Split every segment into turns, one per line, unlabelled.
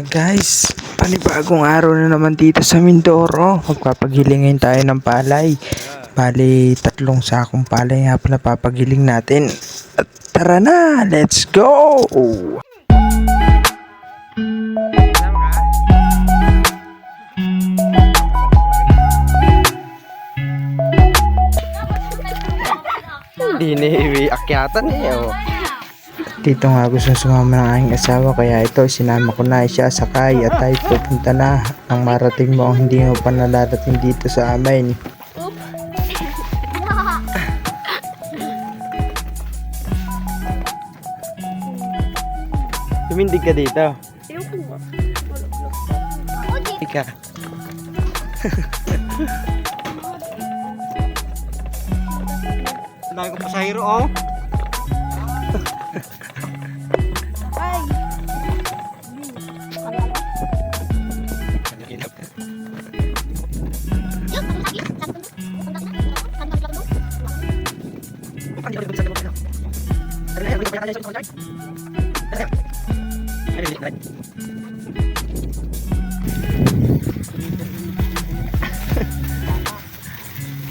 Guys, panibagong araw na naman dito sa Mindoro. Magpapagilingin tayo ng palay. Bali, 3 sakong palay nga pala papagiling natin. At tara na, let's go!
Hindi ni akyatan oh.
Dito nga gusto sumama ng aking asawa, kaya ito sinama ko na siya sakay at tayo pupunta na. Ang marating mo ang hindi mo pa nalarating dito sa amin.
Tumindig ka dito. Ika. Dahil ko pasahero oh.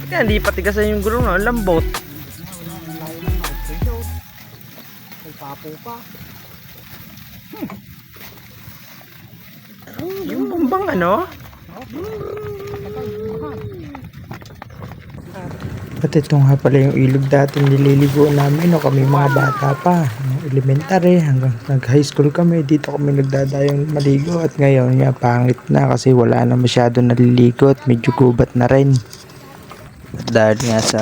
Kaya hindi patigasan yung gulong, no? Lambot. May papo pa. Yung bumbang ano?
At ito nga pala yung ilog dati nililigo namin no, kami mga bata pa. Elementary hanggang nag-high school kami. Dito kami nagdadayong maligo at ngayon nga pangit na kasi wala na masyado naliligo at medyo gubat na rin. Dahil nga sa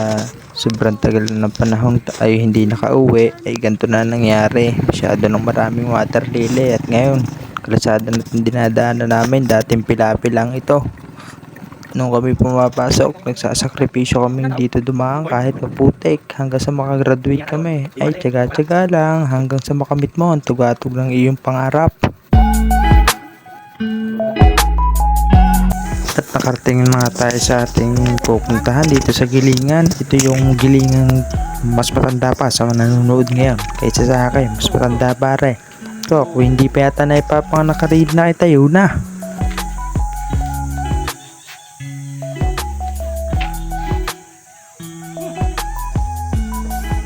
sobrang tagal na ng panahon tayo hindi nakauwi ay ganito na nangyari. Masyado ng maraming water lily at ngayon kalasada natin dinadaanan namin. Dating pilapi lang ito. Nung kami pumapasok, nagsasakripisyo kami dito dumaan kahit maputik hanggang sa makagraduate kami. Ay tiyaga-tiyaga lang hanggang sa makamit mo ang tugatog ng iyong pangarap. At nakarating na tayo sa ating pupuntahan dito sa Gilingan. Ito yung Gilingan mas matanda pa sa nanonood ngayon kaysa sa akin. Mas matanda pare. So kung hindi pa yata na ipapanganak ka rin na itayo na.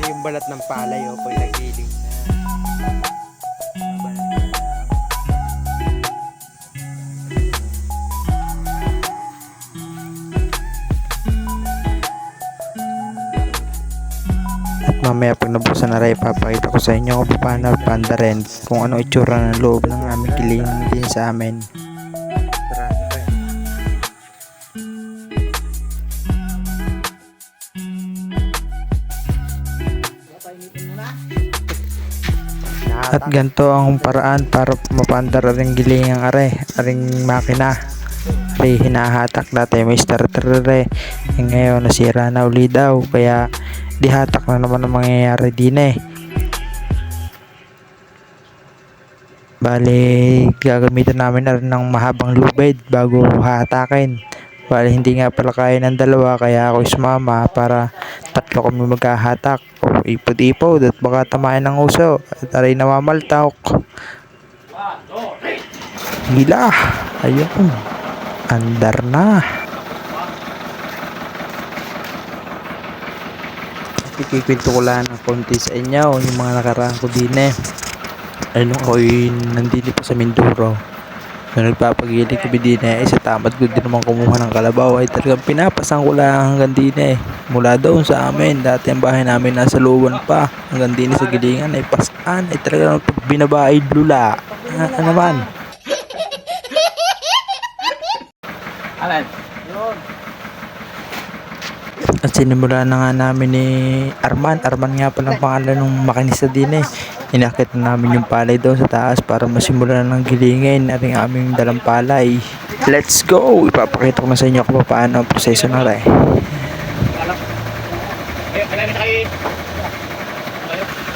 Yung balat ng palay oh, pag nagiling na.
Mamaya pag nabusan na rin, papakita ko sa inyo kung paano panda rin kung ano itsura ng loob ng aming gilingan din sa amin. At ganito ang paraan para mapandar rin gilingan aring makina. Ay hinahatak dati may starter ngayon nasira na uli daw kaya dihatak na naman ang mangyayari din Bali gagamitan namin na rin ng mahabang lubid bago hatakin. Bali hindi nga pala kaya ng dalawa kaya ako sumama para 3 kami maghahatak. O ipod-ipod at baka tamayan ng uso at aray namamaltok. Gila, ayun, andar na. Ikikwento ko lang ng konti sa inyo yung mga nakaraan ko din Ayun ako'y nandito pa sa Mindoro. Nung nagpapagilig kami din sa tamad ko din naman kumuha ng kalabaw ay talagang pinapasang ko lang hanggang din mula doon sa amin. Dati ang bahay namin nasa luwan pa hanggang din sa Gilingan ay pasan ay talagang binaba ay lula. Ano naman?
Alan.
At sinimula na nga namin ni Arman nga palang pangalan ng makinista din Inakit na namin yung palay doon sa taas para masimulan ng gilingin at yung aming dalang palay. Let's go! Ipapakita ko na sa inyo kung paano ang proseso na rin.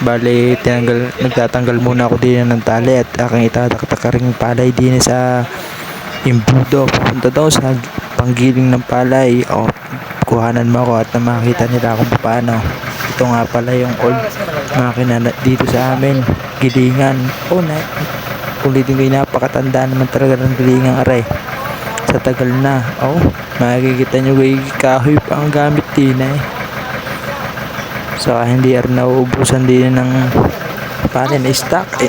Bali, nagtatanggal muna ako din ng tali at aking itataktak rin palay din sa imbudo. Punta daw sa panggiling ng palay. O, kuhanan mo ako at makita nila kung paano. Ito nga pala yung old makina dito sa amin, Gilingan. Ulitin ko, napakatanda naman talaga ng galingang aray. Sa tagal na. Oh, makikita nyo kahoy pa ang gamit din eh. Saka hindi rin nauubusan din ng panin na stock. Eh,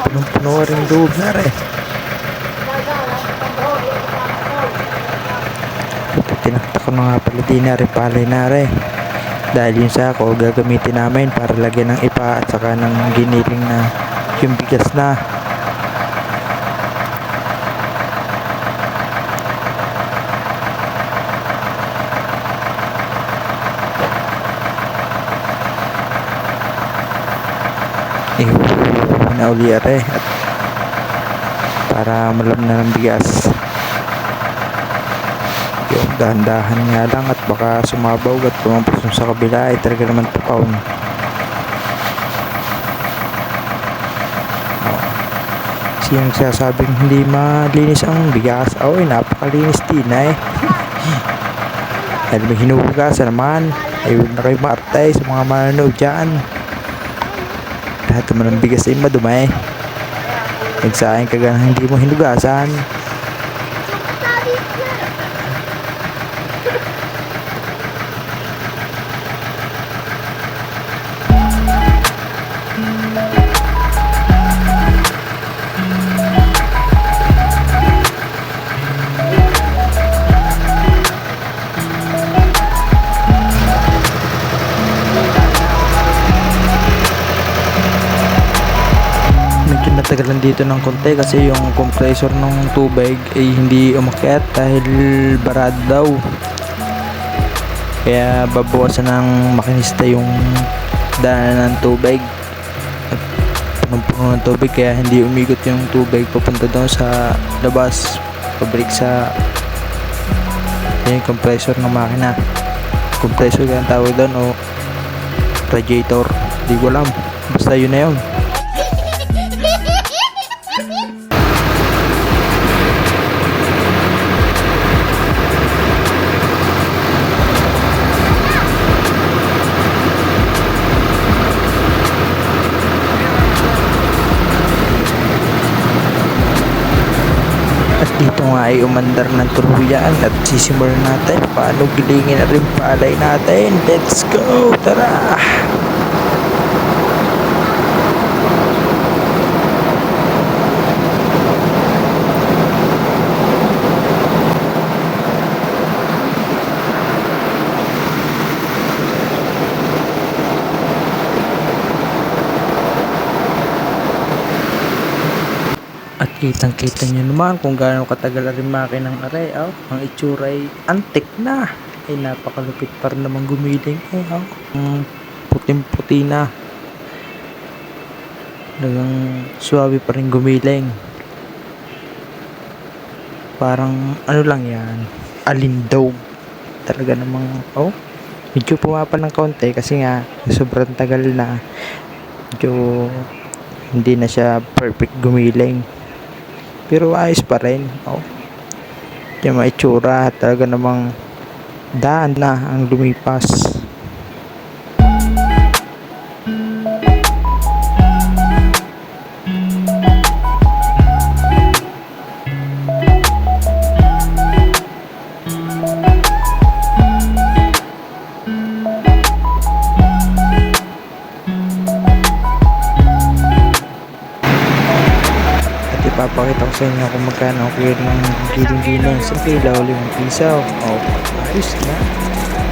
punong-puno rin loob na rin. Tinaktak ko na nga pala din na rin palay na rin. Dahil yung sako gagamitin namin para lagyan ng ipa at saka ng giniling na yung bigas na. Na uli at para malam na ng bigas. Yung dahan-dahan nga lang at baka sumabaw at pumampos sa kabila ay talaga naman tukaw. Siya nagsasabing hindi malinis ang bigas. Ay, napakalinis din eh. Dahil may hinuhugasan naman. Ay, huwag na kayo maartay sa mga mananaw dyan. Lahat naman ng bigas ay madumay. Nagsayang ka ganang hindi mo hinugasan. Natagalan dito ng konti kasi yung compressor ng tubig ay hindi umakyat dahil barado daw. Kaya babawasan ng makinista yung daanan ng tubig. At punong-puno ng tubig kaya hindi umikot yung tubig papunta doon sa labas, pabalik sa yung compressor ng makina. Compressor kaya ang tawag doon o radiator, di ko alam, basta yun na yun. Dito nga ay umandar ng tuluyan at sisimulan natin paano gilingin na rin palay natin. Let's go! Tara! At kitang-kita nyo naman kung gaano katagal rin makinang aray. Oh, ang itsura ay antik na. Ay napakalupit pa rin naman gumiling. Oh, puting-puti na. Talagang suwabe pa rin gumiling. Parang ano lang yan, alindog. Talaga namang medyo pumapal ng kaunti kasi nga sobrang tagal na. Medyo hindi na siya perfect gumiling. Pero ayos pa rin. Yung mga itsura talaga namang daan na ang lumipas. Papakita ko sa inyo kung magkano clear ng giling-giling. Siyempre, ilaw 5 piso. Ayos na.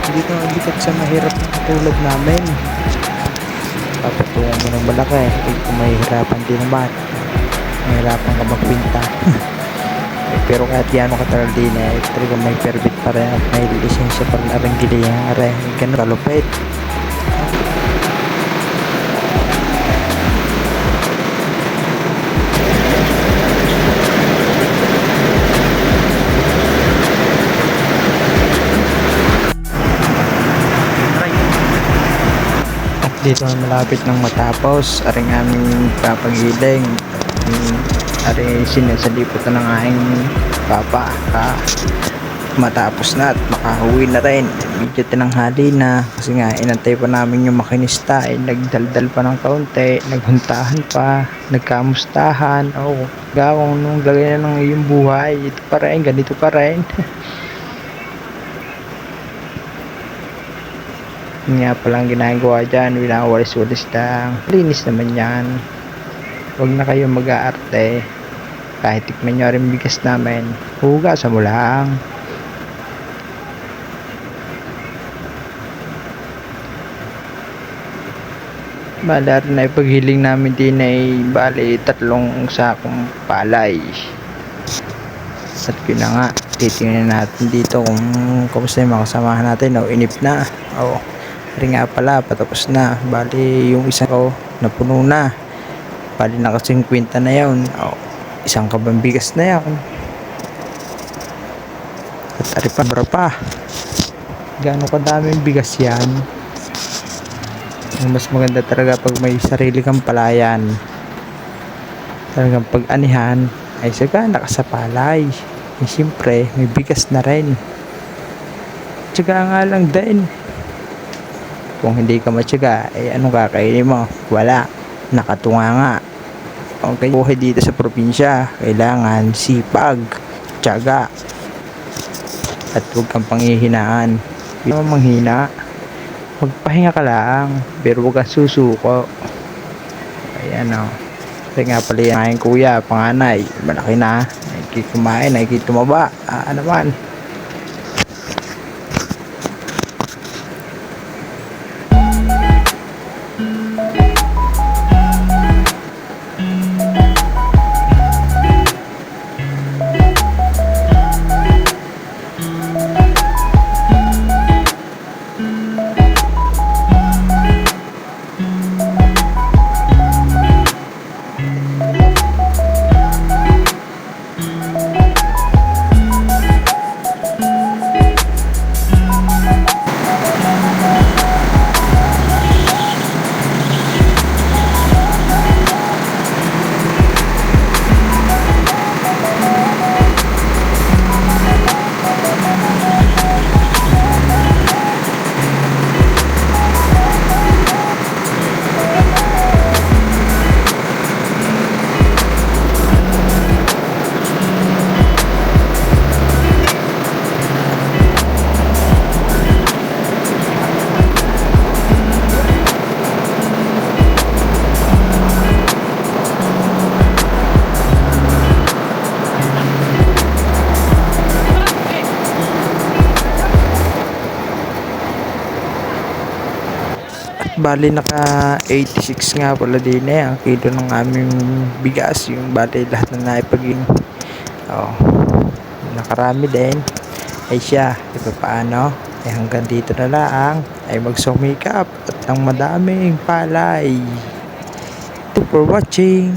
Hindi ka mabigat sa mahirap tulad namin. Papatungan mo ng malaki. Kung mahihirapan din naman, mahirapan ka magpinta. Pero kahit yan makataral din talaga may permit pa rin at may lisensya pa rin na rin giling. Ganun kalupit. Dito na malapit ng matapos, aring aming papagiling. Aring sinasaliputan ng aking papa. matapos na at makauwi na rin. Medyo tinanghali na kasi nga inantay pa namin yung makinista, nagdaldal pa ng kaunti, naghuntahan pa, nagkamustahan. Kung nung lagay na ng iyong buhay, ito pa rin, ganito pa rin. Yun nga palang ginagawa dyan, winawalis-walis lang, linis naman yan. Huwag na kayo mag-aarte. Kahit tikman nyo rin bigas namin, hugasan mo lang. Bala rin na ipaghiling namin din ay bali 3 sakong palay. At yun na nga, titingnan natin dito kung kamusta yung mga kasamahan natin. Inip na. Rin nga pala, patapos na. Bali yung isang ko napuno na. Bali naka 50 na yun. Isang kabang bigas na yan. At ari pa, gaano kadaming bigas yan. Ang mas maganda talaga pag may sarili kang palayan, talagang pag-anihan ay sagana ka sa palay. Siyempre may bigas na rin. Tiyaga nga lang din. Kung hindi ka matyaga, anong kakainin mo? Wala, nakatunga nga. Okay, buhay dito sa probinsya, kailangan sipag, tiyaga, at huwag kang panghihinaan. Hindi mo manghina, magpahinga ka lang, pero huwag kang susuko. Ayan kasi nga pala yan aking kuya, panganay, malaki na, nakikikumain, nakikitumaba. Naman bali naka 86 nga pala din ang kilo ng aming bigas, yung bali lahat na naipaging nakarami din ay siya paano hanggang dito na lang ay magsumikap at ang madaming palay. Thank you for watching.